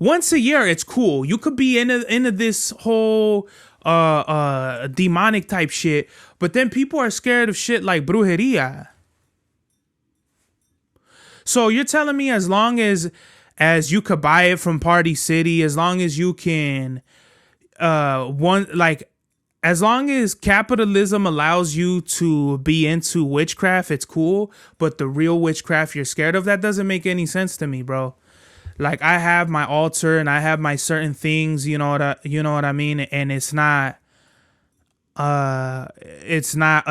Once a year, it's cool. You could be into this whole demonic type shit, but then people are scared of shit like brujeria. So you're telling me as long as you could buy it from Party City, as long as you can as long as capitalism allows you to be into witchcraft, it's cool. But the real witchcraft you're scared of, that doesn't make any sense to me, bro. Like, I have my altar and I have my certain things, you know what I mean? And it's not a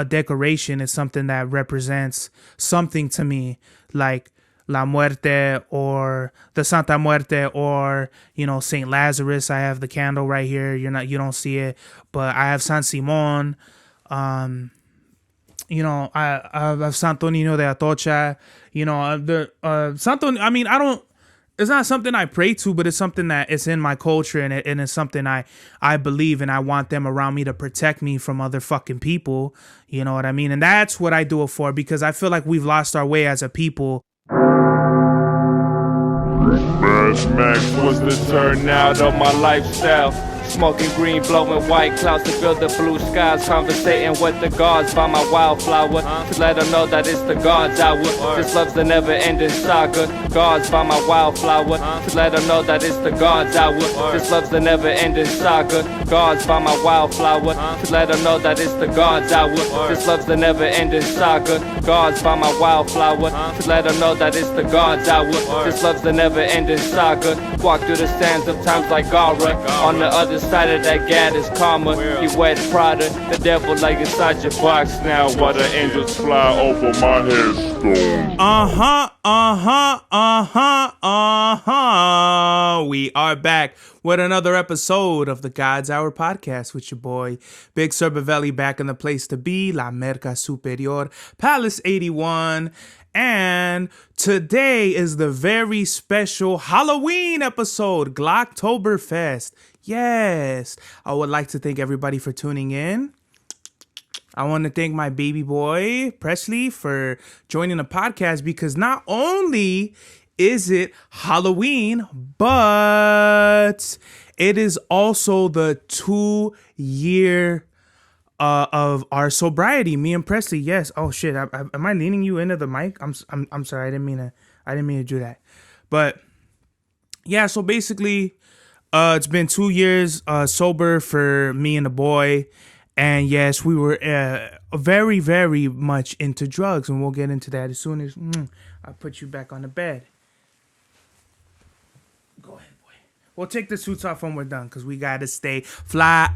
decoration. It's something that represents something to me, like La Muerte or the Santa Muerte, or, you know, Saint Lazarus. I have the candle right here. You don't see it, but I have San Simon. You know, I have Santo Niño de Atocha. You know, the Santo. I mean, I don't. It's not something I pray to, but it's something that it's in my culture, and it's something I believe, and I want them around me to protect me from other fucking people. You know what I mean? And that's what I do it for, because I feel like we've lost our way as a people. Mad Max was the turnout of my lifestyle. Smoking green, blowing white clouds to build the blue skies. Conversating with the gods by my wildflower, to let them know that it's the God's hour. This love's the never-ending saga. Gods by my wildflower, to let them know that it's the God's hour. This love's the never-ending saga. Gods by my wildflower, to let them know that it's the God's hour. This love's the never-ending saga. Gods by my wildflower, to let them know that it's the God's hour. This love's the never-ending saga. Walk through the sands of times like Gara. On the other side of that gad is karma. You wet Prada, the devil like inside your box now, while the angels fly over my headstone. We are back with another episode of the God's Hour podcast with your boy Big Cerbavelli, back in the place to be, La Merca Superior, Palace 81. And today is the very special Halloween episode, Glocktoberfest. Yes, I would like to thank everybody for tuning in. I want to thank my baby boy, Presley, for joining the podcast, because not only is it Halloween, but it is also the 2-year of our sobriety, me and Presley. Yes. Oh shit. Am I leaning you into the mic? I'm sorry. I didn't mean to do that. But yeah. So basically, it's been 2 years sober for me and the boy, and yes, we were very, very much into drugs, and we'll get into that as soon as I put you back on the bed. Go ahead, boy. We'll take the suits off when we're done, because we gotta stay fly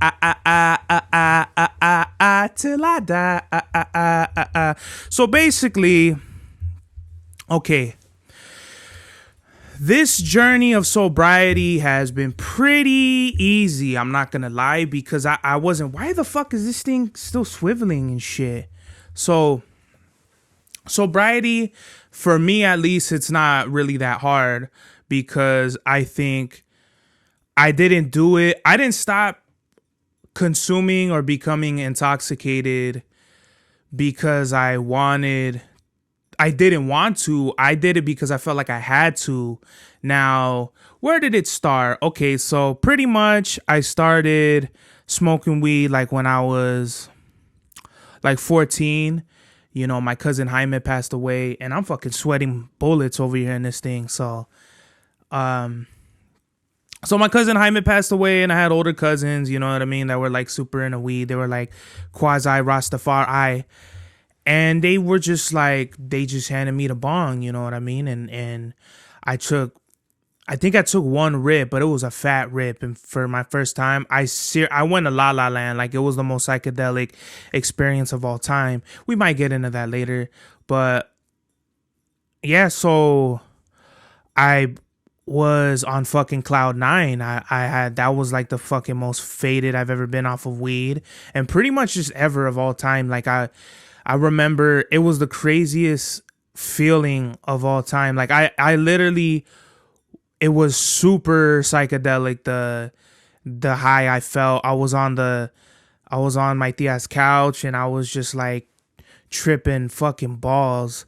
till I die. So basically, okay, this journey of sobriety has been pretty easy, I'm not gonna lie, because I wasn't, why the fuck is this thing still swiveling and shit? So sobriety, for me at least, it's not really that hard, because I think I didn't stop consuming or becoming intoxicated because I didn't want to. I did it because I felt like I had to. Now, where did it start? Okay, so pretty much I started smoking weed like when I was like 14. You know, my cousin Jaime passed away, and I'm fucking sweating bullets over here in this thing. So my cousin Jaime passed away, and I had older cousins, you know what I mean, that were like super into weed. They were like quasi Rastafari. And they were just like, they just handed me the bong, you know what I mean? And I think I took one rip, but it was a fat rip. And for my first time, I went to La La Land. Like, it was the most psychedelic experience of all time. We might get into that later. But yeah, so I was on fucking cloud 9. That was like the fucking most faded I've ever been off of weed. And pretty much just ever of all time. Like, I remember it was the craziest feeling of all time. Like, I literally, it was super psychedelic. The high I felt. I was on my tia's couch, and I was just like tripping fucking balls.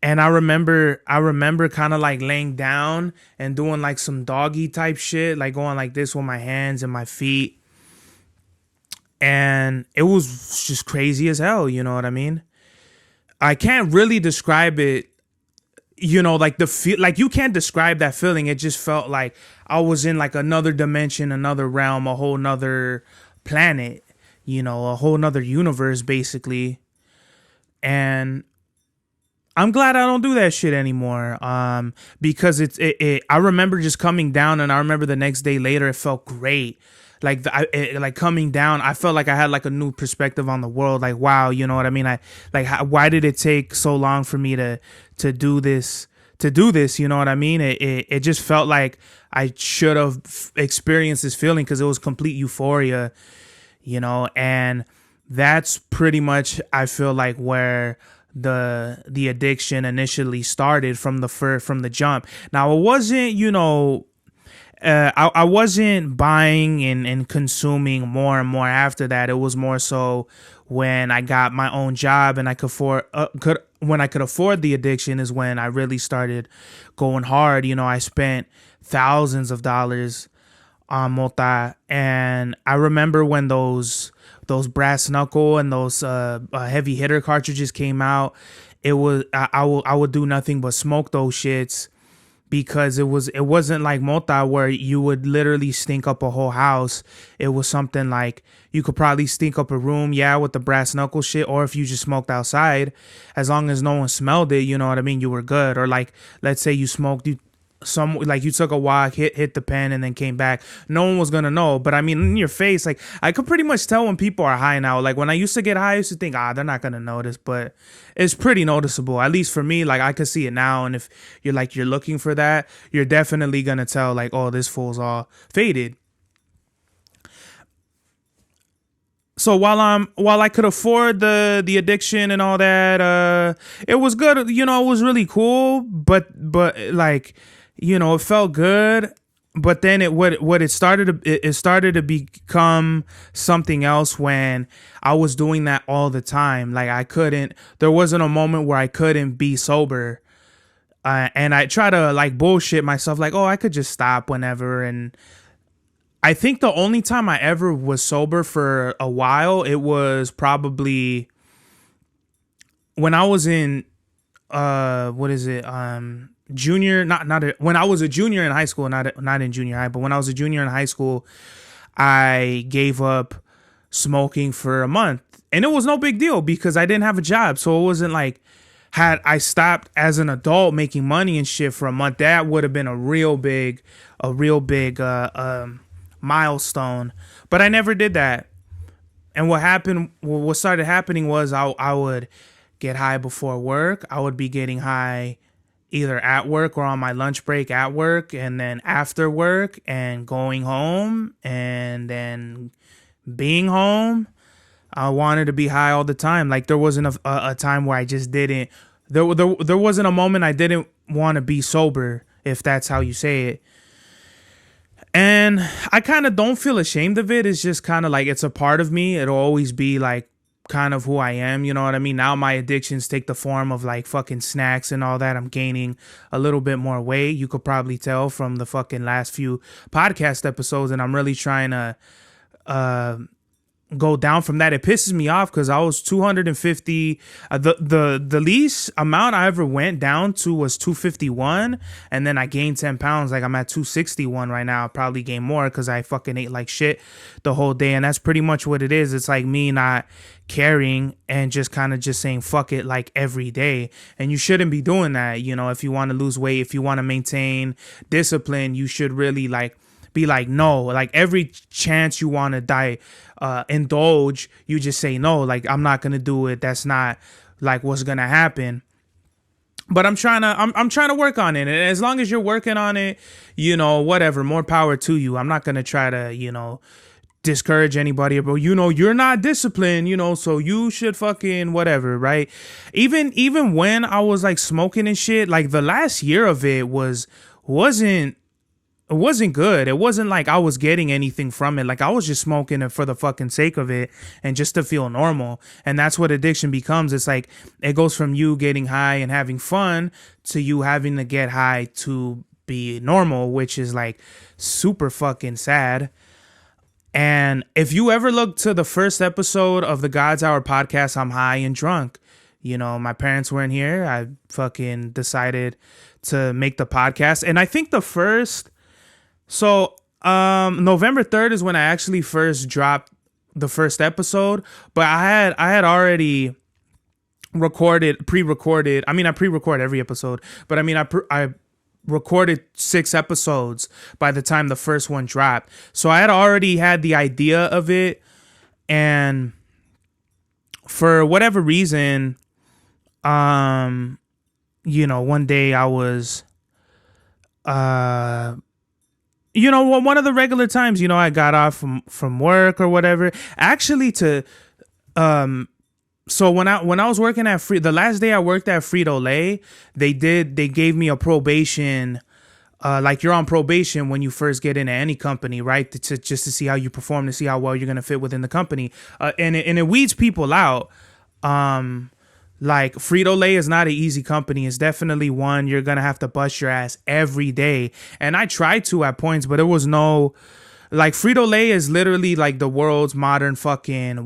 And I remember kind of like laying down and doing like some doggy type shit, like going like this with my hands and my feet. And it was just crazy as hell, you know what I mean? I can't really describe it, like the feel, like you can't describe that feeling. It just felt like I was in like another dimension, another realm, a whole nother planet, a whole nother universe basically. And I'm glad I don't do that shit anymore. Because I remember just coming down, and I remember the next day later, it felt great. Like like coming down, I felt like I had like a new perspective on the world. Like, wow, you know what I mean? Why did it take so long for me to do this? To do this, you know what I mean? It just felt like I should have experienced this feeling because it was complete euphoria, and that's pretty much, I feel like, where the addiction initially started from the jump. Now it wasn't, I wasn't buying and consuming more and more after that. It was more so when I got my own job and I when I could afford the addiction is when I really started going hard. I spent thousands of dollars on mota, and I remember when those brass knuckle and those heavy hitter cartridges came out. It was I would do nothing but smoke those shits, because it wasn't like mota where you would literally stink up a whole house. It was something like you could probably stink up a room, with the brass knuckle shit, or if you just smoked outside, as long as no one smelled it, you know what I mean, you were good. Or like, let's say you smoked, you took a walk, hit the pen, and then came back. No one was gonna know. But I mean, in your face, like, I could pretty much tell when people are high now. Like when I used to get high, I used to think, they're not gonna notice, but it's pretty noticeable. At least for me, like I could see it now. And if you're looking for that, you're definitely gonna tell, like, oh, this fool's all faded. So while I could afford the addiction and all that, it was good. It was really cool. But like, it felt good. But then it started to become something else when I was doing that all the time. Like there wasn't a moment where I couldn't be sober. And I try to like bullshit myself, like, oh, I could just stop whenever. And I think the only time I ever was sober for a while, it was probably when I was in junior, when I was a junior in high school, not in junior high, but when I was a junior in high school, I gave up smoking for a month, and it was no big deal because I didn't have a job. So it wasn't like, had I stopped as an adult making money and shit for a month, that would have been a real big milestone. But I never did that. And what started happening was I would get high before work. I would be getting high either at work or on my lunch break at work, and then after work, and going home, and then being home. I wanted to be high all the time. Like there wasn't a time where I just didn't. There wasn't a moment I didn't want to be sober, if that's how you say it. And I kind of don't feel ashamed of it. It's just kind of like, it's a part of me. It'll always be like kind of who I am. You know what I mean? Now my addictions take the form of like fucking snacks and all that. I'm gaining a little bit more weight. You could probably tell from the fucking last few podcast episodes. And I'm really trying to go down from that. It pisses me off because I was 250. The least amount I ever went down to was 251, and then I gained 10 pounds. Like I'm at 261 right now. I'll probably gain more because I fucking ate like shit the whole day, and that's pretty much what it is. It's like me not caring and just kind of just saying fuck it like every day. And you shouldn't be doing that. If you want to lose weight, if you want to maintain discipline, you should really like be like, no, like every chance you want to indulge, you just say no, like I'm not gonna do it. That's not like what's gonna happen. But I'm trying to work on it, and as long as you're working on it, whatever, more power to you. I'm not gonna try to discourage anybody, but you're not disciplined, so you should fucking whatever, right? Even when I was like smoking and shit, like the last year of it wasn't it wasn't good. It wasn't like I was getting anything from it. Like I was just smoking it for the fucking sake of it and just to feel normal. And that's what addiction becomes. It's like it goes from you getting high and having fun to you having to get high to be normal, which is like super fucking sad. And if you ever look to the first episode of the God's Hour podcast, I'm high and drunk. You know, my parents weren't here. I fucking decided to make the podcast. And I think November 3rd is when I actually first dropped the first episode, but I had already pre-recorded. I mean, I pre-record every episode, but I mean, I recorded 6 episodes by the time the first one dropped. So I had already had the idea of it, and for whatever reason, you know, one day I was, you know, one of the regular times, you know, I got off from work or whatever. Actually, so when I was working at the last day I worked at Frito-Lay, they gave me a probation, like you're on probation when you first get into any company, right? Just to see how you perform, to see how well you're gonna fit within the company, and it weeds people out. Like Frito-Lay is not an easy company. It's definitely one you're going to have to bust your ass every day. And I tried to at points, but there was no, like Frito-Lay is literally like the world's modern fucking,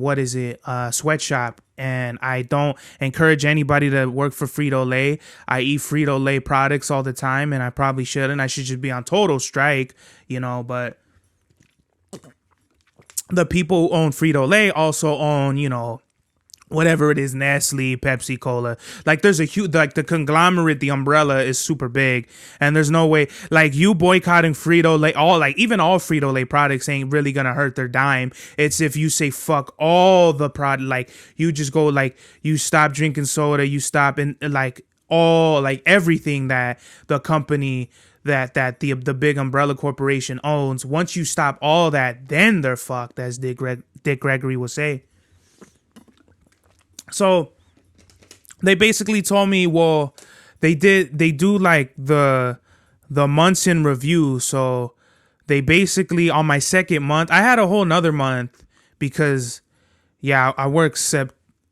sweatshop. And I don't encourage anybody to work for Frito-Lay. I eat Frito-Lay products all the time, and I probably shouldn't. I should just be on total strike, you know, but the people who own Frito-Lay also own, you know, whatever it is, Nestle, Pepsi, Cola. Like there's a huge, like the conglomerate, the umbrella is super big, and there's no way, like you boycotting Frito-Lay, even all Frito-Lay products ain't really gonna hurt their dime. It's if you say fuck all the product, like you just go, like you stop drinking soda, you stop in like all, like everything that the company that the big umbrella corporation owns. Once you stop all that, then they're fucked, as Dick Gregory would say. So they basically told me, well, they do like the months in review. So they basically, on my second month, I had a whole nother month because, yeah, I worked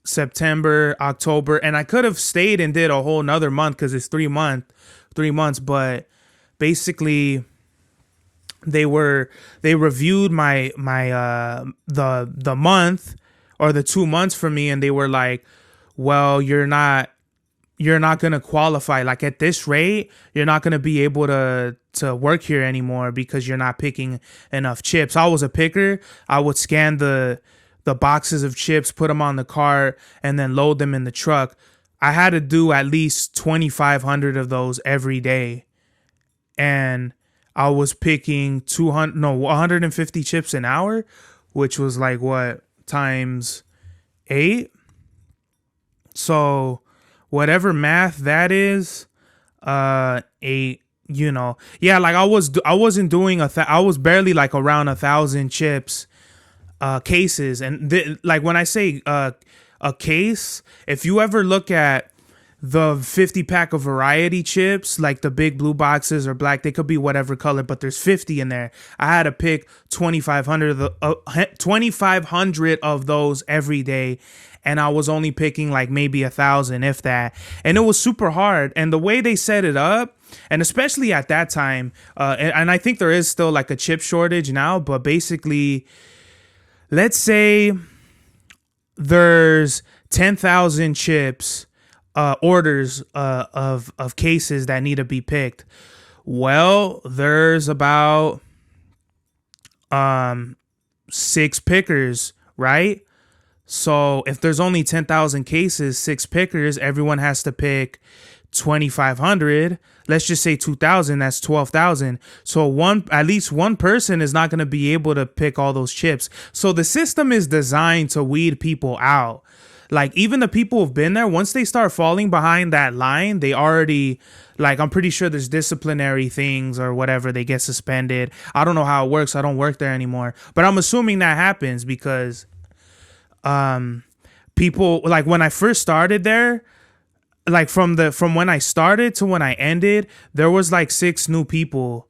September, October, and I could have stayed and did a whole nother month because it's 3 months. But basically they reviewed my the month or the 2 months for me, and they were like, well, you're not going to qualify. Like at this rate, you're not going to be able to work here anymore because you're not picking enough chips. I was a picker. I would scan the boxes of chips, put them on the cart, and then load them in the truck. I had to do at least 2,500 of those every day. And I was picking 150 chips an hour, which was like what? Times 8. So whatever math that is, 8, you know, yeah, like I wasn't doing I was barely like around 1,000 chips cases. And like when I say a case, if you ever look at the 50 pack of variety chips, like the big blue boxes or black, they could be whatever color, but there's 50 in there. I had to pick 2,500 of those every day, and I was only picking like maybe 1,000, if that. And it was super hard. And the way they set it up, and especially at that time, and I think there is still like a chip shortage now, but basically, let's say there's 10,000 chips orders of cases that need to be picked. Well, there's about 6 pickers, right? So if there's only 10,000 cases, 6 pickers, everyone has to pick 2,500. Let's just say 2,000, that's 12,000. So at least one person is not going to be able to pick all those chips. So the system is designed to weed people out. Like even the people who've been there, once they start falling behind that line, they already, like, I'm pretty sure there's disciplinary things or whatever. They get suspended. I don't know how it works. I don't work there anymore, but I'm assuming that happens because people, like when I first started there, like from when I started to when I ended, there was like 6 new people.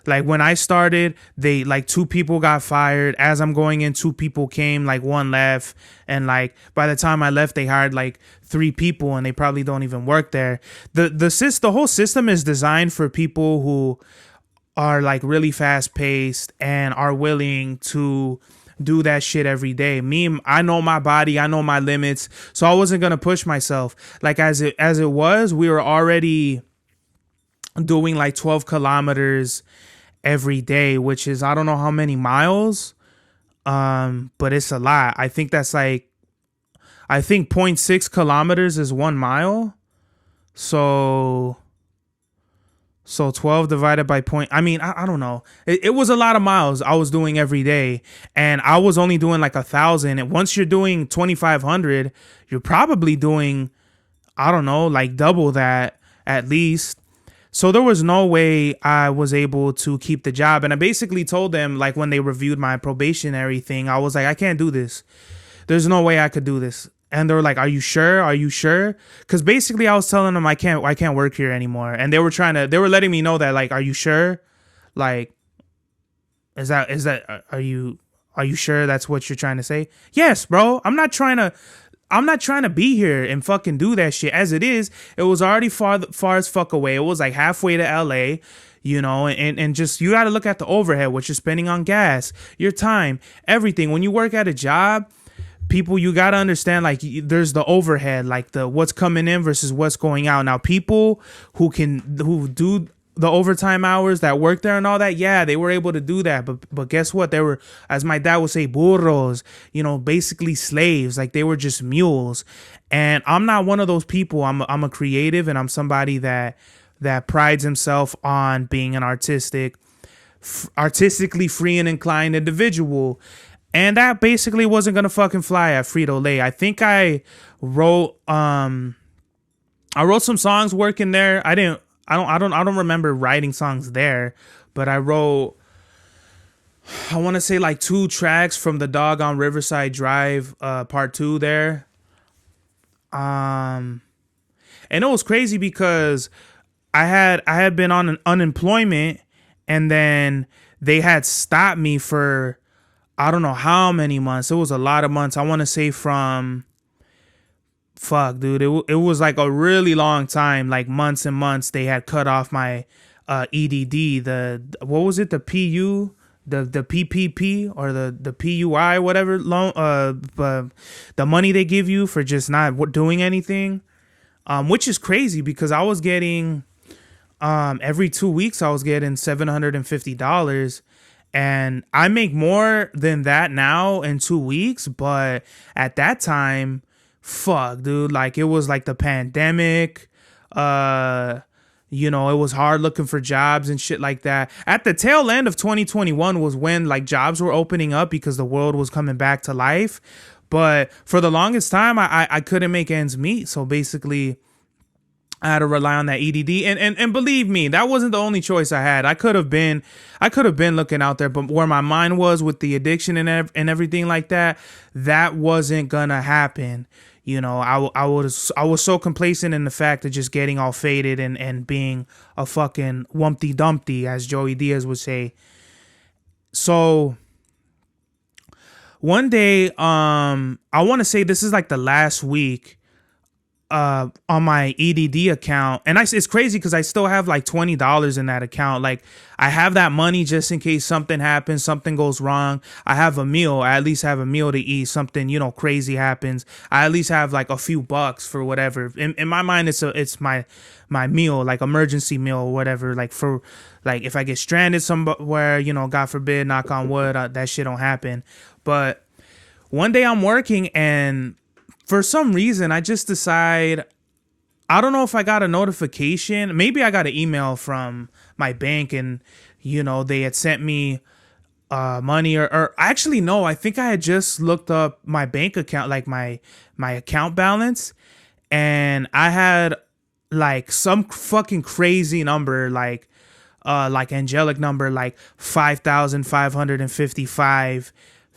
Like when I started, they like 2 people got fired. As I'm going in, 2 people came, like 1 left. And like by the time I left, they hired like 3 people and they probably don't even work there. The whole system is designed for people who are like really fast paced and are willing to do that shit every day. Me, I know my body, I know my limits, so I wasn't gonna push myself. Like as it was, we were already doing like 12 kilometers every day, which is I don't know how many miles, but it's a lot. I think that's like I think 0.6 kilometers is 1 mile. So 12 divided by point. I mean, I don't know. It was a lot of miles I was doing every day. And I was only doing like 1,000. And once you're doing 2,500, you're probably doing, I don't know, like double that at least. So there was no way I was able to keep the job. And I basically told them, like when they reviewed my probationary thing, I was like, I can't do this. There's no way I could do this. And they were like, are you sure? Are you sure? Because basically I was telling them I can't work here anymore. And they were letting me know that, like, are you sure? Like, are you sure that's what you're trying to say? Yes, bro. I'm not trying to be here and fucking do that shit. As it is, it was already far as fuck away. It was like halfway to LA, you know, and just, you got to look at the overhead, what you're spending on gas, your time, everything. When you work at a job, people, you got to understand, like, there's the overhead, like the what's coming in versus what's going out. Now, people who do the overtime hours that work there and all that, yeah, they were able to do that. But guess what? They were, as my dad would say, burros, you know, basically slaves. Like, they were just mules. And I'm not one of those people. I'm a creative, and I'm somebody that prides himself on being an artistically free and inclined individual. And that basically wasn't gonna fucking fly at Frito-Lay. I think I wrote some songs working there. I don't remember writing songs there, but I wrote, I want to say like 2 tracks from the Dog on Riverside Drive part 2 there. And it was crazy because I had been on unemployment, and then they had stopped me for I don't know how many months. It was a lot of months. I want to say from, fuck, dude. It was like a really long time, like months and months. They had cut off my EDD, what was it? The PU, the PPP, or the PUI, whatever loan, the money they give you for just not doing anything, which is crazy because I was getting, every 2 weeks I was getting $750. And I make more than that now in 2 weeks. But at that time, fuck, dude, like it was like the pandemic. You know, it was hard looking for jobs and shit like that. At the tail end of 2021 was when like jobs were opening up because the world was coming back to life. But for the longest time, I couldn't make ends meet. So basically, I had to rely on that EDD, and believe me, that wasn't the only choice I had. I could have been looking out there, but where my mind was with the addiction and everything like that, that wasn't gonna happen. You know, I was so complacent in the fact of just getting all faded and being a fucking Humpty Dumpty, as Joey Diaz would say. So one day, I want to say this is like the last week on my EDD account, and it's crazy because I still have like $20 in that account. Like, I have that money just in case something happens, something goes wrong. I have a meal. I at least have a meal to eat. Something, you know, crazy happens, I at least have like a few bucks for whatever. In my mind, it's my meal, like emergency meal or whatever. Like, for like if I get stranded somewhere, you know, God forbid, knock on wood, that shit don't happen. But one day I'm working, and for some reason, I just decide, I don't know if I got a notification. Maybe I got an email from my bank, and, you know, they had sent me money, or actually, no, I think I had just looked up my bank account, like my account balance, and I had like some fucking crazy number, like angelic number, like 5,555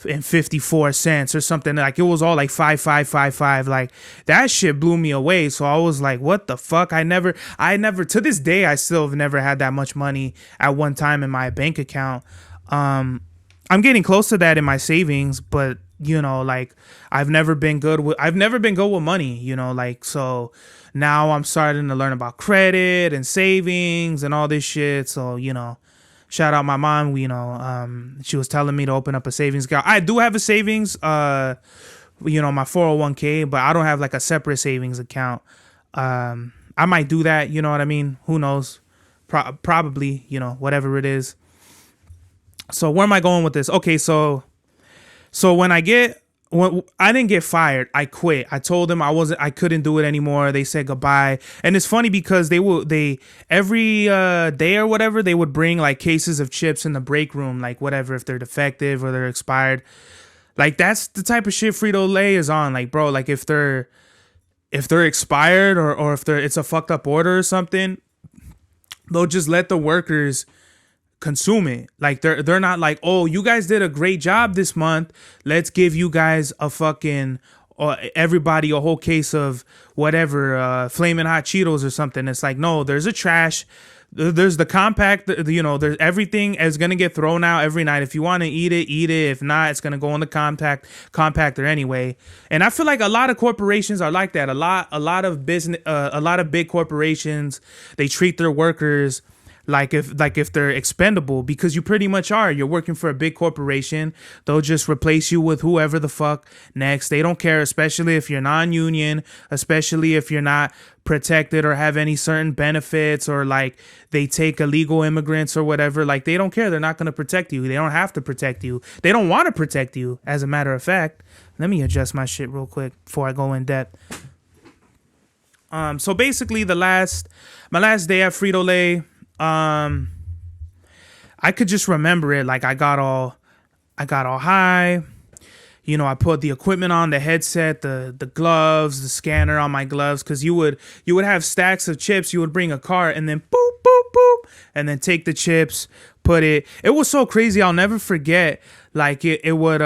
and 54 cents or something. Like it was all like 5555. Like that shit blew me away. So I was like, what the fuck? I never to this day I still have never had that much money at one time in my bank account. I'm getting close to that in my savings, but you know, like I've never been good with money, you know, like, so now I'm starting to learn about credit and savings and all this shit. So, you know, shout out my mom. She was telling me to open up a savings account. I do have a savings, my 401k, but I don't have like a separate savings account. I might do that. You know what I mean? Who knows? Probably, whatever it is. So where am I going with this? Okay, so when I didn't get fired, I quit. I told them I couldn't do it anymore. They said goodbye. And it's funny because they every day or whatever, they would bring like cases of chips in the break room, like whatever, if they're defective or they're expired. Like that's the type of shit Frito-Lay is on. Like, bro, like if they're expired or if it's a fucked up order or something, they'll just let the workers consume it. Like they're not like, oh, you guys did a great job this month, let's give you guys a fucking everybody a whole case of whatever flaming hot Cheetos or something. It's like, no, there's the compact, there's everything is gonna get thrown out every night. If you want to eat it, if not, it's gonna go in the compactor anyway. And I feel like a lot of corporations are like that. A lot of business, a lot of big corporations, they treat their workers like if they're expendable, because you pretty much are. You're working for a big corporation. They'll just replace you with whoever the fuck next. They don't care, especially if you're non-union, especially if you're not protected or have any certain benefits, or like they take illegal immigrants or whatever. Like they don't care. They're not going to protect you. They don't have to protect you. They don't want to protect you, as a matter of fact. Let me adjust my shit real quick before I go in depth. So basically my last day at Frito-Lay, I could just remember it. Like I got all high. I put the equipment on, the headset, the gloves, the scanner on my gloves, because you would have stacks of chips. You would bring a cart and then boop, boop, boop, and then take the chips, put it. It was so crazy. I'll never forget. Like it would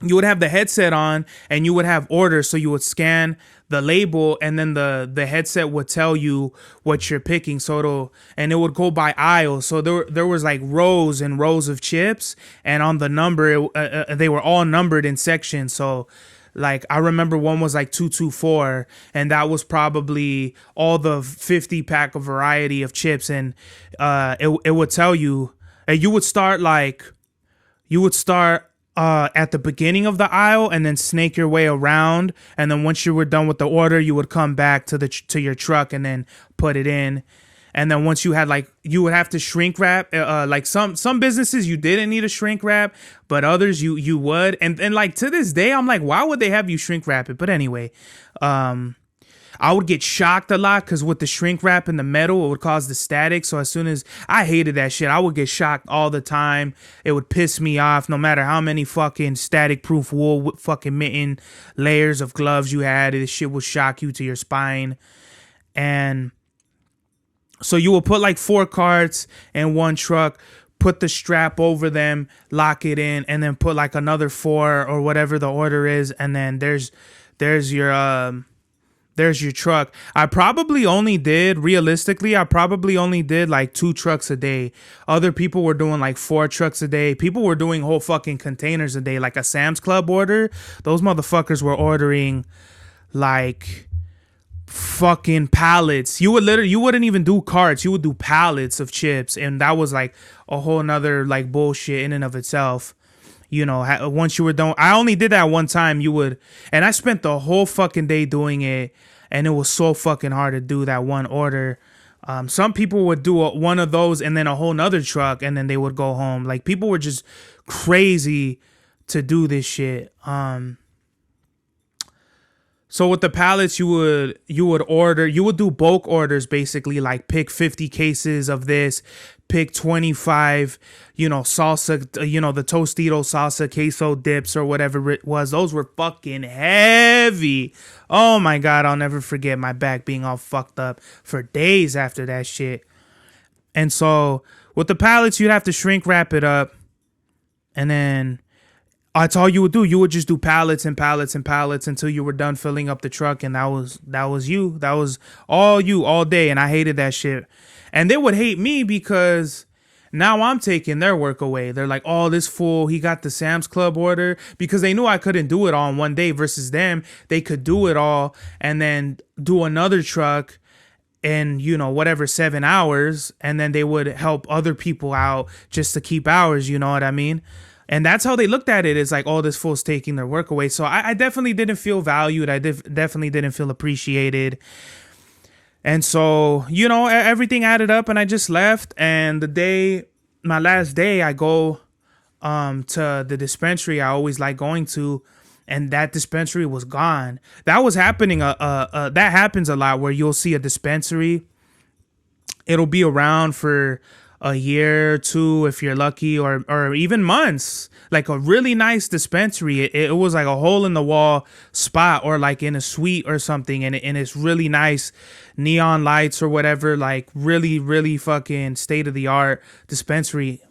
you would have the headset on and you would have orders, so you would scan the label and then the headset would tell you what you're picking. So it would go by aisle. So there was like rows and rows of chips, and on the number they were all numbered in sections. So like I remember one was like 224, and that was probably all the 50 pack of variety of chips, and it would tell you, and you would start at the beginning of the aisle and then snake your way around, and then once you were done with the order, you would come back to your truck and then put it in. And then once you had you would have to shrink wrap. Like some businesses you didn't need a shrink wrap, but others you would. And like to this day, I'm like, why would they have you shrink wrap it? But anyway, I would get shocked a lot because with the shrink wrap in the metal, it would cause the static. So as soon as I hated that shit, I would get shocked all the time. It would piss me off no matter how many fucking static proof wool fucking mitten layers of gloves you had. This shit would shock you to your spine. And so you will put like 4 carts in one truck, put the strap over them, lock it in, and then put like another 4 or whatever the order is. And then there's your truck. I probably only did like 2 trucks a day. Other people were doing like 4 trucks a day. People were doing whole fucking containers a day, like a Sam's Club order. Those motherfuckers were ordering like fucking pallets. You wouldn't even do carts. You would do pallets of chips, and that was like a whole nother like bullshit in and of itself. Once you were done, I only did that one time. And I spent the whole fucking day doing it, and it was so fucking hard to do that one order. Some people would do one of those and then a whole nother truck, and then they would go home. Like people were just crazy to do this shit. So with the pallets, you would do bulk orders, basically, like pick 50 cases of this, pick 25, salsa, the Tostito salsa queso dips or whatever it was. Those were fucking heavy. Oh my God, I'll never forget my back being all fucked up for days after that shit. And so with the pallets, you'd have to shrink wrap it up. And then that's all you would do. You would just do pallets and pallets and pallets until you were done filling up the truck, and that was you. That was all you all day, and I hated that shit. And they would hate me because now I'm taking their work away. They're like, "Oh, this fool, he got the Sam's Club order," because they knew I couldn't do it all in one day. Versus them, they could do it all and then do another truck in whatever 7 hours, and then they would help other people out just to keep hours. You know what I mean? And that's how they looked at it. It's like, oh, this fool's taking their work away. So I definitely didn't feel valued. I definitely didn't feel appreciated. And so, everything added up and I just left. And my last day, I go to the dispensary I always like going to, and that dispensary was gone. That was happening. That happens a lot where you'll see a dispensary. It'll be around for a year or two if you're lucky, or even months. Like a really nice dispensary. It was like a hole in the wall spot, or like in a suite or something, and it's really nice neon lights or whatever, like really, really fucking state of the art dispensary.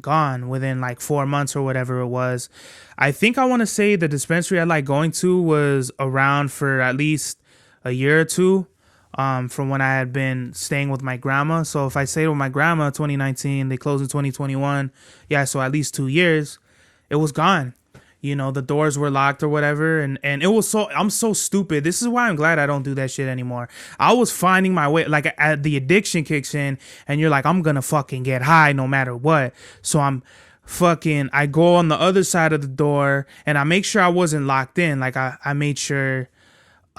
Gone within like 4 months or whatever it was. I think I want to say the dispensary I like going to was around for at least a year or two. From when I had been staying with my grandma. So if I stayed with my grandma 2019, they closed in 2021. Yeah, so at least 2 years, it was gone. The doors were locked or whatever. And it was I'm so stupid. This is why I'm glad I don't do that shit anymore. I was finding my way, like the addiction kicks in and you're like, I'm going to fucking get high no matter what. So I go on the other side of the door and I make sure I wasn't locked in. Like I made sure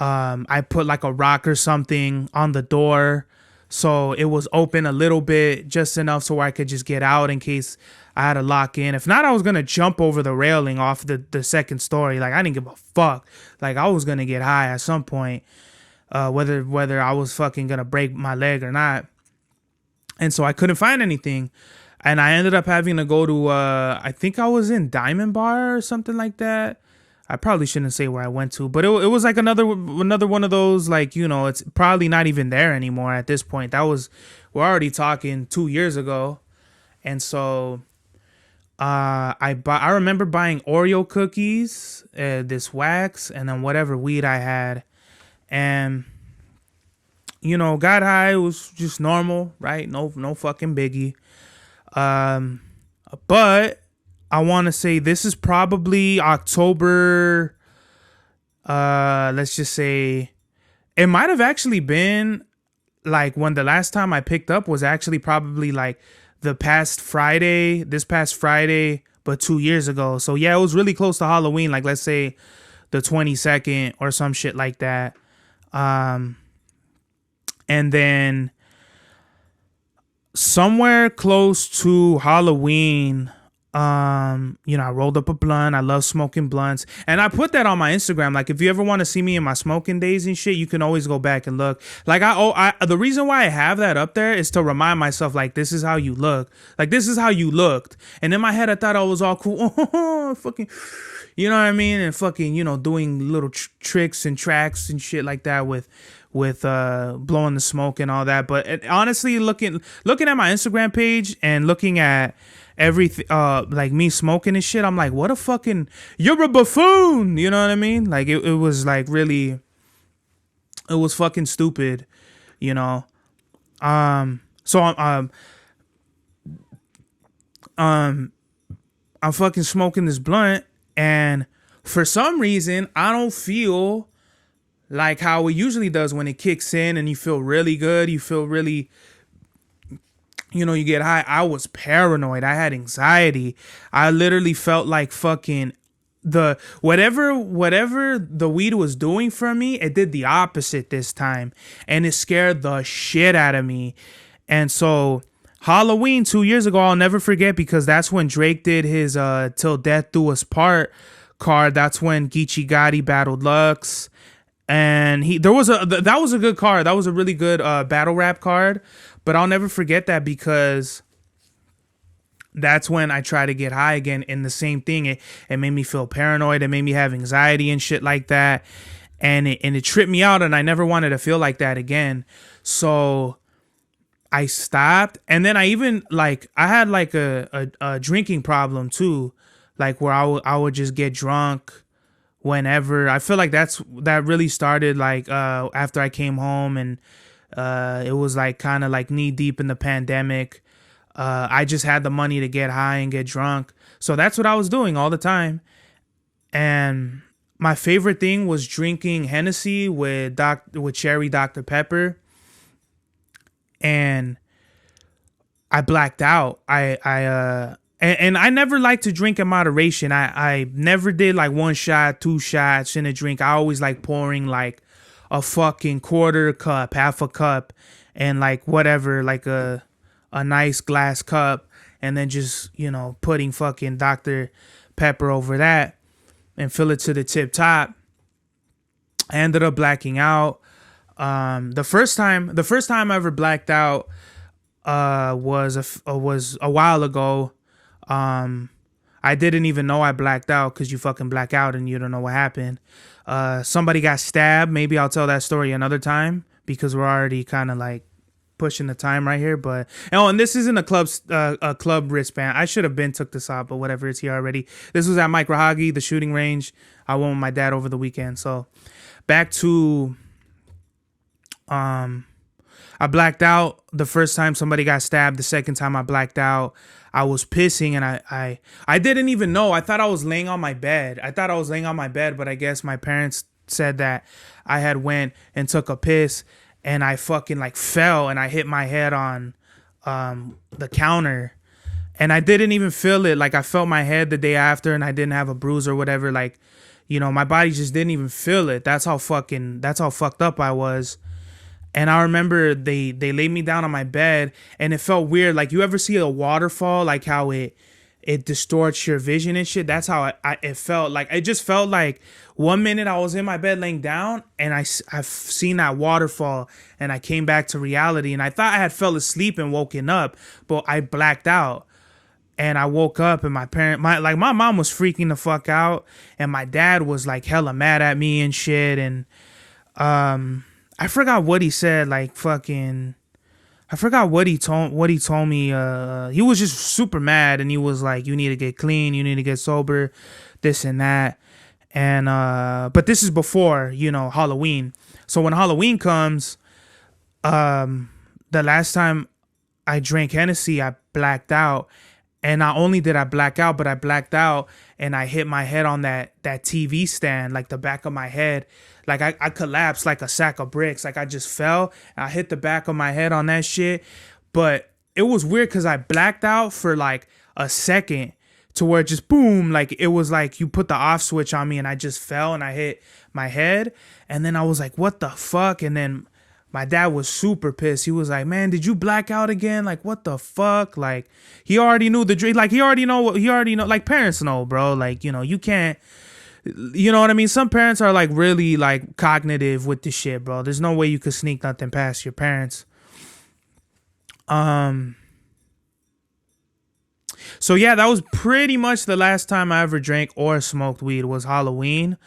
I put like a rock or something on the door so it was open a little bit, just enough so I could just get out in case I had to lock in. If not, I was gonna jump over the railing off the second story. Like I didn't give a fuck. Like I was gonna get high at some point, whether I was fucking gonna break my leg or not. And so I couldn't find anything, and I ended up having to go to I think I was in Diamond Bar or something like that. I probably shouldn't say where I went to, but it was like another one of those, like, it's probably not even there anymore at this point. We're already talking 2 years ago. And so I remember buying Oreo cookies, this wax, and then whatever weed I had. And, got high. It was just normal, right? No fucking biggie. But I want to say this is probably October. Let's just say it might have actually been like when the last time I picked up was actually probably like this past Friday, but 2 years ago. So yeah, it was really close to Halloween. Like let's say the 22nd or some shit like that. And then somewhere close to Halloween, I rolled up a blunt. I love smoking blunts, and I put that on my Instagram. Like if you ever want to see me in my smoking days and shit, you can always go back and look. Like the reason why I have that up there is to remind myself, like, this is how you look. Like this is how you looked. And in my head I thought I was all cool. Fucking, you know what I mean? And fucking, doing little tricks and tracks and shit like that with blowing the smoke and all that. But honestly, looking at my Instagram page and looking at everything, like me smoking and shit, I'm like, what a fucking, you're a buffoon, you know what I mean? Like it was like really, it was fucking stupid, so I'm fucking smoking this blunt, and for some reason I don't feel like how it usually does when it kicks in and you feel really good, you feel really, you get high. I was paranoid. I had anxiety. I literally felt like fucking whatever the weed was doing for me, it did the opposite this time. And it scared the shit out of me. And so Halloween 2 years ago, I'll never forget, because that's when Drake did his Till Death Do Us Part card. That's when Geechee Gotti battled Lux. And that was a good card. That was a really good battle rap card. But I'll never forget that, because that's when I tried to get high again, and the same thing. It made me feel paranoid. It made me have anxiety and shit like that. And it tripped me out, and I never wanted to feel like that again. So I stopped, and then I even like I had like a drinking problem too, like where I would just get drunk whenever. I feel like that really started like after I came home, and it was like kind of like knee deep in the pandemic. I just had the money to get high and get drunk, so that's what I was doing all the time. And my favorite thing was drinking Hennessy with cherry Dr Pepper, and I blacked out. And I never liked to drink in moderation. I never did like one shot, two shots in a drink. I always like pouring like a fucking quarter cup, half a cup, and like whatever, like a nice glass cup, and then just, putting fucking Dr. Pepper over that and fill it to the tip top. I ended up blacking out. The first time I ever blacked out was a while ago. I didn't even know I blacked out, because you fucking black out and you don't know what happened. Somebody got stabbed. Maybe I'll tell that story another time, because we're already kind of like pushing the time right here. But and this isn't a club wristband. I should have been took this off, but whatever, it's here already. This was at Mike Rahagi, the shooting range. I went with my dad over the weekend. So back to I blacked out the first time somebody got stabbed. The second time I blacked out, I was pissing, and I didn't even know. I thought I was laying on my bed. But I guess my parents said that I had went and took a piss, and I fucking like fell, and I hit my head on the counter, and I didn't even feel it. Like I felt my head the day after, and I didn't have a bruise or whatever. Like, my body just didn't even feel it. That's how fucked up I was. And I remember they laid me down on my bed, and it felt weird. Like, you ever see a waterfall, like how it distorts your vision and shit? That's how it felt. Like, it just felt like 1 minute I was in my bed laying down, and I've seen that waterfall, and I came back to reality, and I thought I had fell asleep and woken up, but I blacked out. And I woke up, and my mom was freaking the fuck out, and my dad was like hella mad at me and shit. And I forgot what he said. Like fucking, I forgot what he told me. He was just super mad, and he was like, "You need to get clean. You need to get sober, this and that." And but this is before Halloween. So when Halloween comes, the last time I drank Hennessy, I blacked out. And not only did I black out, but I blacked out and I hit my head on that TV stand, like the back of my head. Like I collapsed like a sack of bricks. Like I just fell. I hit the back of my head on that shit. But it was weird because I blacked out for like a second, to where it just boom, like it was like you put the off switch on me, and I just fell and I hit my head. And then I was like, what the fuck? And then my dad was super pissed. He was like, "Man, did you black out again? Like, what the fuck?" Like, he already knew the dream. Like, he already know. Like, parents know, bro. Like, you can't, you know what I mean? Some parents are like really like cognitive with this shit, bro. There's no way you could sneak nothing past your parents. So yeah, that was pretty much the last time I ever drank or smoked weed, was Halloween.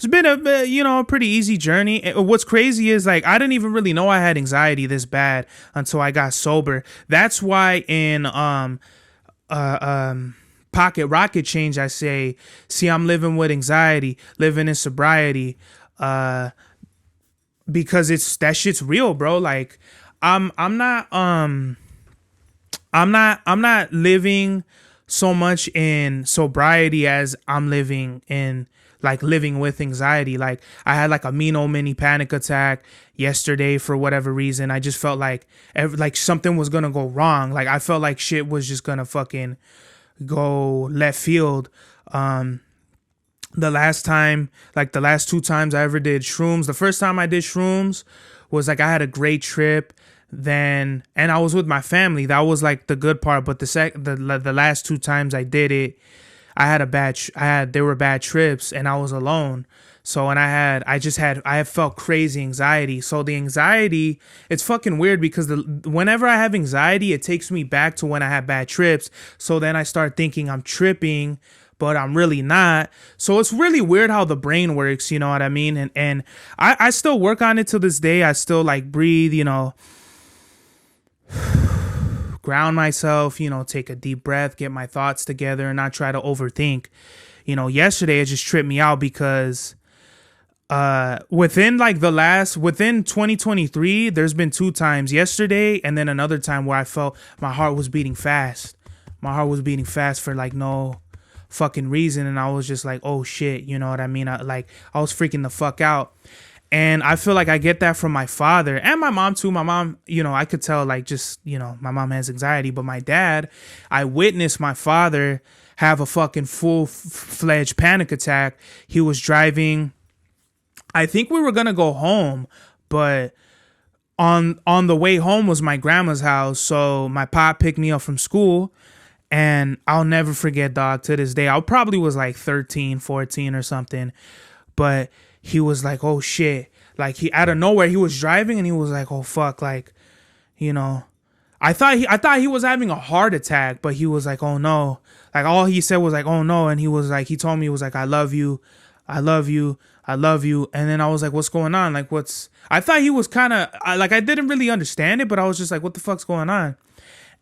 It's been a pretty easy journey. What's crazy is, like, I didn't even really know I had anxiety this bad until I got sober. That's why in Pocket Rocket Change I say, "See, I'm living with anxiety, living in sobriety," because that shit's real, bro. Like, I'm not living so much in sobriety as I'm living with anxiety. Like, I had like a mean old mini panic attack yesterday for whatever reason. I just felt like something was gonna go wrong. Like, I felt like shit was just gonna fucking go left field. The last two times I ever did shrooms, the first time I did shrooms was like, I had a great trip. And I was with my family. That was like the good part. But the last two times I did it, they were bad trips, and I was alone. So, and I have felt crazy anxiety. So the anxiety, it's fucking weird, because whenever I have anxiety, it takes me back to when I had bad trips. So then I start thinking I'm tripping, but I'm really not. So it's really weird how the brain works, you know what I mean? And I still work on it to this day. I still like breathe, ground myself, take a deep breath, get my thoughts together, and not try to overthink. Yesterday it just tripped me out because within 2023, there's been 2 times, yesterday and then another time, where I felt my heart was beating fast. My heart was beating fast for like no fucking reason, and I was just like, oh shit, you know what I mean? I was freaking the fuck out. And I feel like I get that from my father and my mom too. My mom, I could tell, like, just, my mom has anxiety, but my dad, I witnessed my father have a fucking full-fledged panic attack. He was driving. I think we were going to go home, but on the way home was my grandma's house. So my pop picked me up from school, and I'll never forget, dog, to this day. I probably was like 13, 14 or something, but he was like, oh shit. Like, he out of nowhere, he was driving and he was like, oh fuck, like, I thought he was having a heart attack, but he was like, oh no. Like, all he said was like, oh no. And he told me, he was like, I love you. I love you. I love you. And then I was like, what's going on? Like, I thought he was kind of like, I didn't really understand it, but I was just like, what the fuck's going on?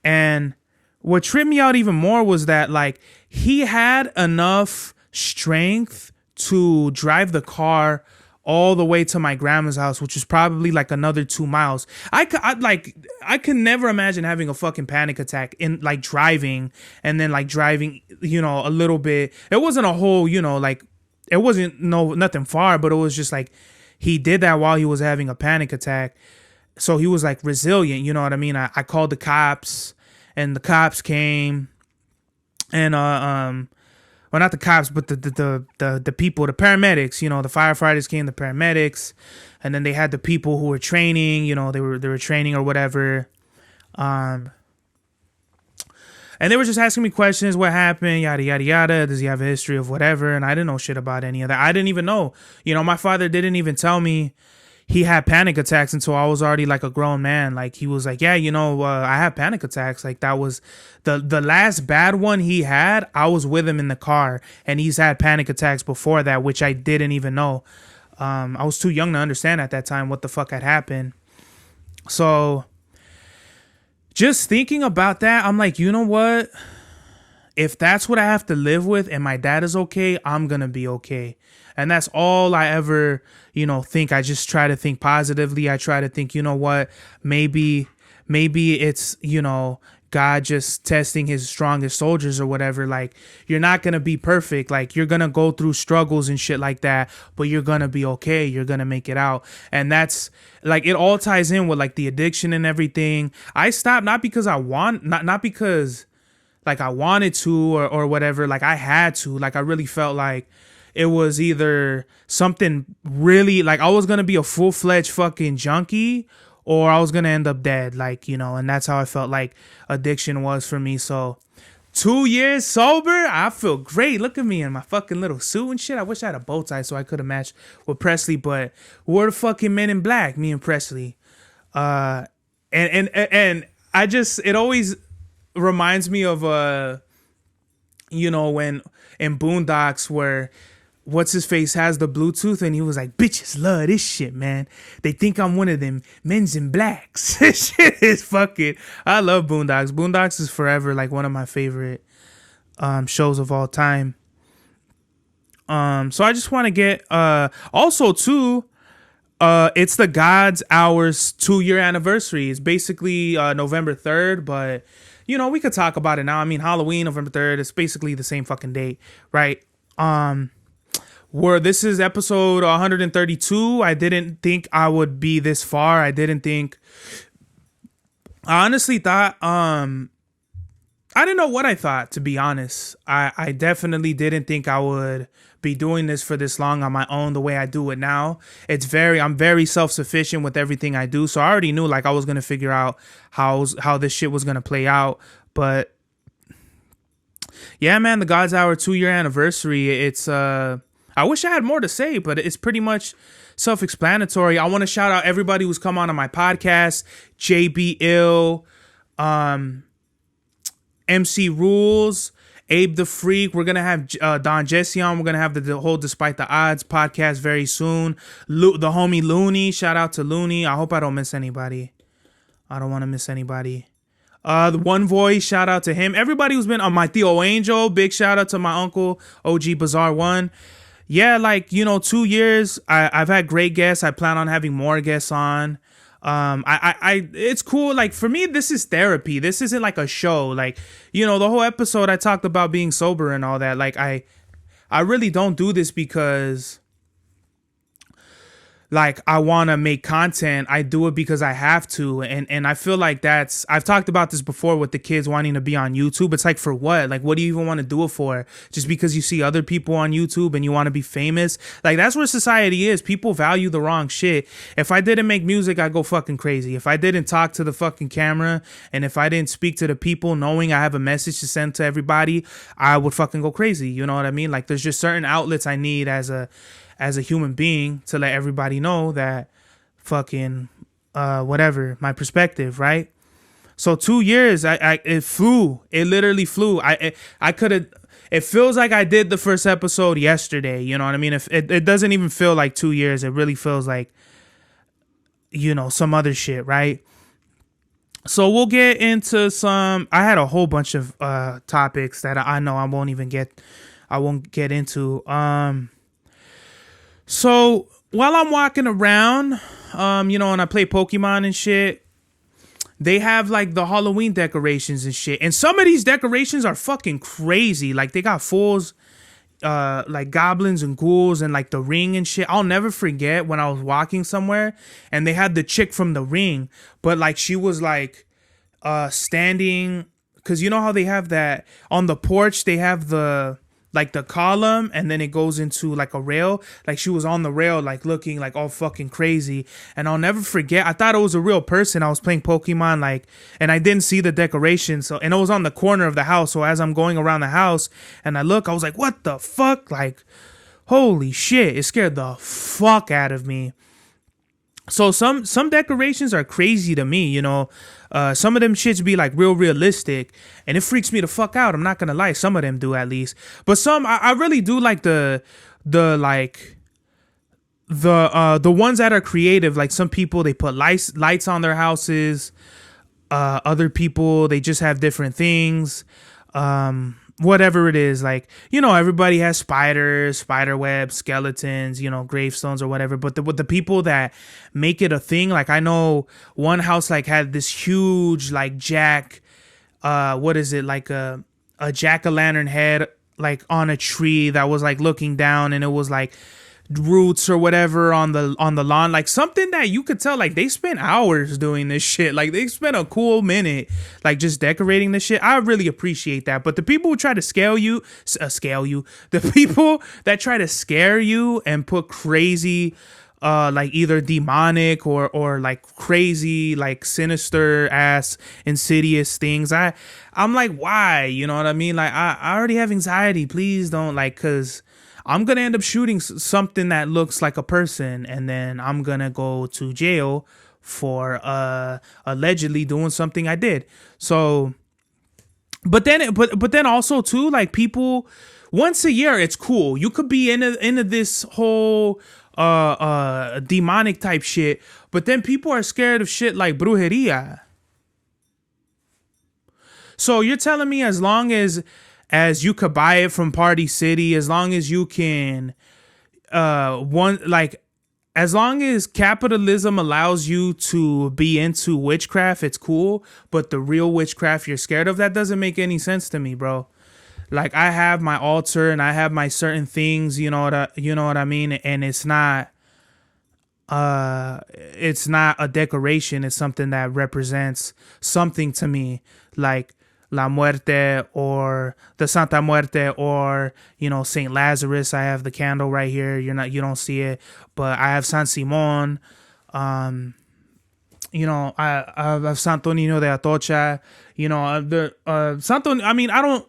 And what tripped me out even more was that, like, he had enough strength to drive the car all the way to my grandma's house, which was probably like another 2 miles. I could never imagine having a fucking panic attack in, like, driving, and then like driving, a little bit. It wasn't a whole, like, it wasn't nothing far, but it was just like he did that while he was having a panic attack. So he was like resilient, you know what I mean? I called the cops, and the cops came, and well, not the cops, but the people, the paramedics, the firefighters came, the paramedics, and then they had the people who were training, they were training or whatever. And they were just asking me questions, what happened, yada, yada, yada. Does he have a history of whatever? And I didn't know shit about any of that. I didn't even know. My father didn't even tell me he had panic attacks until I was already like a grown man. Like, he was like, yeah, I have panic attacks. Like, that was the last bad one he had. I was with him in the car, and he's had panic attacks before that, which I didn't even know. I was too young to understand at that time what the fuck had happened. So just thinking about that, I'm like, you know what? If that's what I have to live with and my dad is okay, I'm going to be okay. And that's all I ever, think. I just try to think positively. I try to think, you know what? Maybe it's, God just testing his strongest soldiers or whatever. Like, you're not going to be perfect. Like, you're going to go through struggles and shit like that, but you're going to be okay. You're going to make it out. And that's like, it all ties in with like the addiction and everything. I stopped not because not because like I wanted to or whatever. Like, I had to. Like, I really felt like it was either something really, like, I was going to be a full-fledged fucking junkie, or I was going to end up dead, like, and that's how I felt like addiction was for me. So 2 years sober, I feel great. Look at me in my fucking little suit and shit. I wish I had a bow tie so I could have matched with Presley, but we're the fucking Men in Black, me and Presley. And I just, it always reminds me of, when in Boondocks, where what's his face has the Bluetooth, and he was like, bitches love this shit, man. They think I'm one of them men's in blacks. This shit is fucking, I love Boondocks. Boondocks is forever like one of my favorite shows of all time. So I just want to get also too, it's the God's Hours 2-year anniversary. It's basically November 3rd, but we could talk about it now. I mean, Halloween, November 3rd, it's basically the same fucking date, right? Where this is episode 132. I didn't think I would be this far. I honestly thought, I didn't know what I thought, to be honest. I definitely didn't think I would be doing this for this long on my own the way I do it now. I'm very self-sufficient with everything I do. So I already knew, like, I was going to figure out how this shit was going to play out. But yeah, man, the God's Hour 2-year anniversary. It's, I wish I had more to say, but it's pretty much self-explanatory. I want to shout out everybody who's come on my podcast: JB Ill, MC Rules, Abe the Freak. We're going to have Don Jesse on. We're going to have the whole Despite the Odds podcast very soon. The homie Looney. Shout out to Looney. I hope I don't miss anybody. I don't want to miss anybody. The One Voice, shout out to him. Everybody who's been on my Theo Angel, big shout out to my uncle, OG Bazaar One. Yeah, like, 2 years. I've had great guests. I plan on having more guests on. It's cool. Like, for me, this is therapy. This isn't like a show. Like, the whole episode I talked about being sober and all that. Like, I really don't do this because, like, I want to make content. I do it because I have to. And I feel like I've talked about this before with the kids wanting to be on YouTube. It's like, for what? Like, what do you even want to do it for? Just because you see other people on YouTube and you want to be famous? Like, that's where society is. People value the wrong shit. If I didn't make music, I'd go fucking crazy. If I didn't talk to the fucking camera and if I didn't speak to the people knowing I have a message to send to everybody, I would fucking go crazy. You know what I mean? Like, there's just certain outlets I need as a human being to let everybody know that fucking whatever my perspective, right? So 2 years, it flew. It literally flew. I could have. It feels like I did the first episode yesterday. You know what I mean? If it doesn't even feel like 2 years, it really feels like some other shit, right? So we'll get into some. I had a whole bunch of topics that I know I won't get into. So while I'm walking around, and I play Pokemon and shit, they have like the Halloween decorations and shit. And some of these decorations are fucking crazy. Like, they got fools, like goblins and ghouls and like the Ring and shit. I'll never forget when I was walking somewhere and they had the chick from the Ring, but like she was like standing, because you know how they have that on the porch, they have the column and then it goes into like a rail. Like, she was on the rail, like looking like all fucking crazy. And I'll never forget, I thought it was a real person. I was playing Pokemon, like, and I didn't see the decoration. So, and it was on the corner of the house. So as I'm going around the house and I look, I was like, what the fuck? Like, holy shit. It scared the fuck out of me. So some decorations are crazy to me, some of them shits be like real realistic and it freaks me the fuck out. I'm not gonna lie, some of them do at least, but some I really do like the ones that are creative. Like, some people, they put lights on their houses. Other people, they just have different things. Whatever it is, like, everybody has spiders, spider webs, skeletons, gravestones or whatever. But with the people that make it a thing, like, I know one house like had this huge like what is it, like a jack-o'-lantern head like on a tree that was like looking down, and it was like roots or whatever on the lawn, like something that you could tell like they spent hours doing this shit. Like, they spent a cool minute like just decorating this shit. I really appreciate that. But the people who try to scale you, the people that try to scare you and put crazy like either demonic or like crazy, like sinister ass insidious things, I'm like, why? You know what I mean? Like, I already have anxiety. Please don't, like, cause I'm going to end up shooting something that looks like a person, and then I'm going to go to jail for allegedly doing something I did. So, but then also too, like, people, once a year, it's cool. You could be into this whole demonic type shit, but then people are scared of shit like brujeria. So you're telling me as long as you could buy it from Party City, as long as you can, as long as capitalism allows you to be into witchcraft, it's cool. But the real witchcraft you're scared of, that doesn't make any sense to me, bro. Like, I have my altar and I have my certain things, you know what I mean? And it's not a decoration. It's something that represents something to me, like La Muerte or the Santa Muerte, or Saint Lazarus. I have the candle right here. You don't see it, but I have San Simon. I have Santo Niño de Atocha. Santo. I mean, I don't.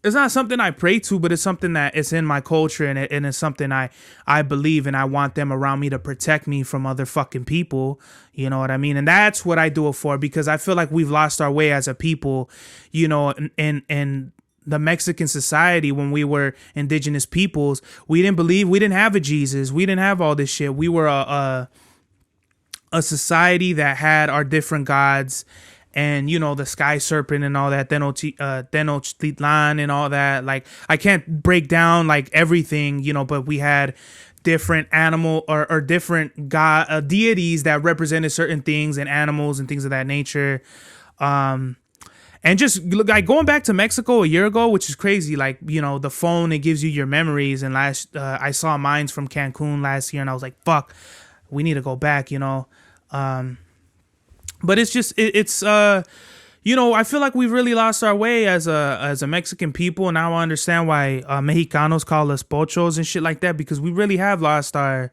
It's not something I pray to, but it's something that is in my culture, and it's something I believe, and I want them around me to protect me from other fucking people. You know what I mean? And that's what I do it for, because I feel like we've lost our way as a people, in the Mexican society. When we were indigenous peoples, we didn't have a Jesus. We didn't have all this shit. We were a society that had our different gods, and the sky serpent and all that, Tenochtitlan and all that. Like, I can't break down like everything, but we had different animal or different god deities that represented certain things and animals and things of that nature. And just like going back to Mexico a year ago, which is crazy. Like, the phone, it gives you your memories. And I saw mines from Cancun last year, and I was like, fuck, we need to go back, but it's just, I feel like we've really lost our way as a Mexican people. And now I understand why Mexicanos call us pochos and shit like that, because we really have lost our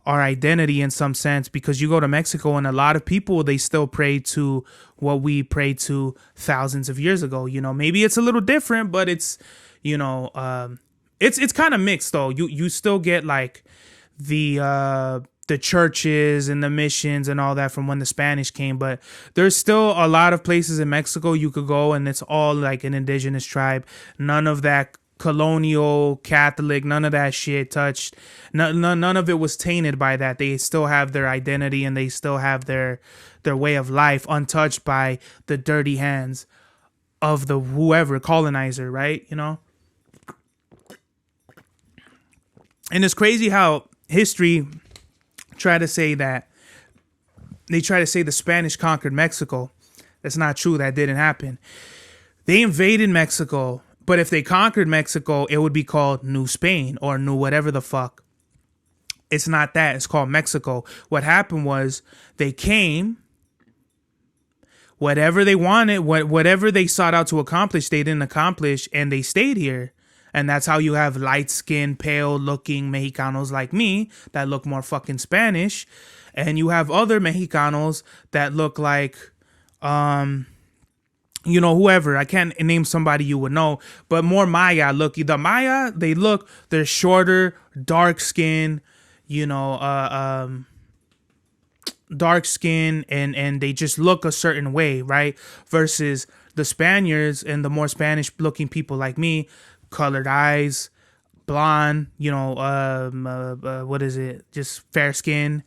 identity in some sense. Because you go to Mexico and a lot of people, they still pray to what we prayed to thousands of years ago. Maybe it's a little different, but it's it's kind of mixed though. You still get like the churches and the missions and all that from when the Spanish came, but there's still a lot of places in Mexico you could go and it's all like an indigenous tribe. None of that colonial Catholic, none of that shit touched. None of it was tainted by that. They still have their identity and they still have their way of life untouched by the dirty hands of the whoever colonizer, right? And it's crazy how history try to say the Spanish conquered Mexico. That's not true. That didn't happen. They invaded Mexico, but if they conquered Mexico, it would be called New Spain or New whatever the fuck. It's not that. It's called Mexico. What happened was they came, whatever they wanted, whatever they sought out to accomplish, they didn't accomplish, and they stayed here. And that's how you have light-skinned, pale-looking Mexicanos like me that look more fucking Spanish. And you have other Mexicanos that look like, whoever. I can't name somebody you would know, but more Maya look. The Maya, they're shorter, dark skin, dark skin, and they just look a certain way, right? Versus the Spaniards and the more Spanish-looking people like me, colored eyes, blonde, what is it? Just fair skin.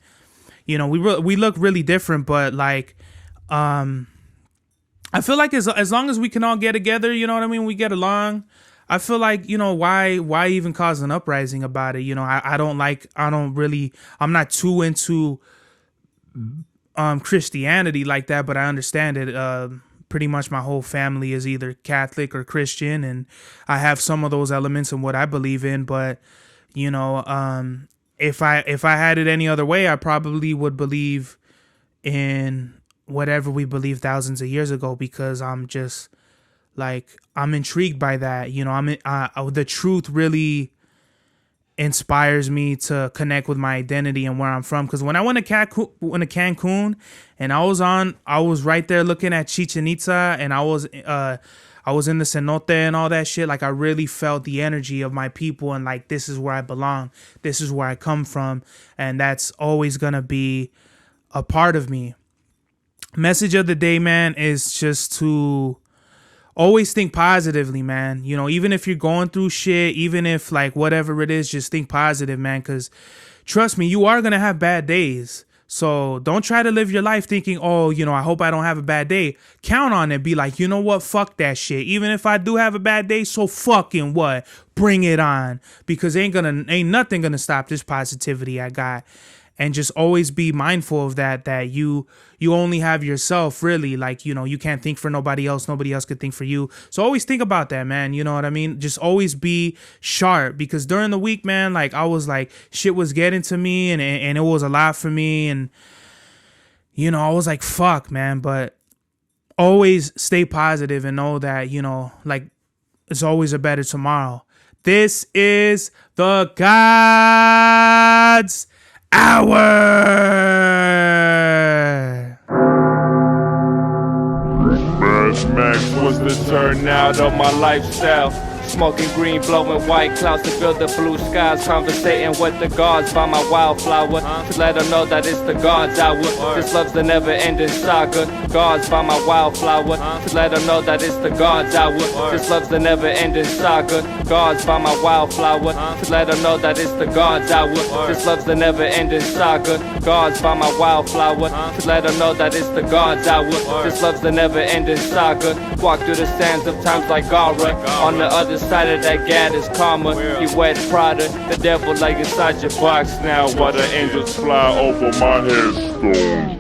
We look really different, but like, I feel like as long as we can all get together, we get along. I feel like, why even cause an uprising about it? I'm not too into Christianity like that, but I understand it. Pretty much my whole family is either Catholic or Christian, and I have some of those elements in what I believe in. But if I had it any other way, I probably would believe in whatever we believed thousands of years ago, because I'm just like, I'm intrigued by that. The truth really inspires me to connect with my identity and where I'm from. Because when I went to Cancun and I was right there looking at Chichen Itza, and I was in the cenote and all that shit. Like, I really felt the energy of my people, and like, this is where I belong. This is where I come from, and that's always gonna be a part of me. Message of the day, man, is just to always think positively, man. Even if you're going through shit, even if like whatever it is, just think positive, man. Because trust me, you are going to have bad days. So don't try to live your life thinking, oh, I hope I don't have a bad day. Count on it. Be like, you know what? Fuck that shit. Even if I do have a bad day, so fucking what? Bring it on. Because ain't nothing going to stop this positivity I got. And just always be mindful of that you only have yourself, really. Like, you can't think for nobody else. Nobody else could think for you. So always think about that, man. You know what I mean? Just always be sharp, because during the week, man, like, I was like, shit was getting to me, and it was a lot for me. And, I was like, fuck, man. But always stay positive and know that, like, it's always a better tomorrow. This is the God's Hour. Max was the turnout of my lifestyle. Smoking green, blowing white clouds to build the blue skies. Conversating with the gods by my wildflower to let them know that it's the God's hour. This love's the never-ending saga. Gods by my wildflower to let them know that it's the God's hour. This love's the never-ending saga. Gods by my wildflower to let them know that it's the God's hour. This love's the never-ending saga. Gods by my wildflower to let them know that it's the God's hour. This love's the never-ending saga. Walk through the sands of times like Gara. On the other side of that gad is karma. You wet Prada, the devil like inside your box now. While the angels fly over my headstone.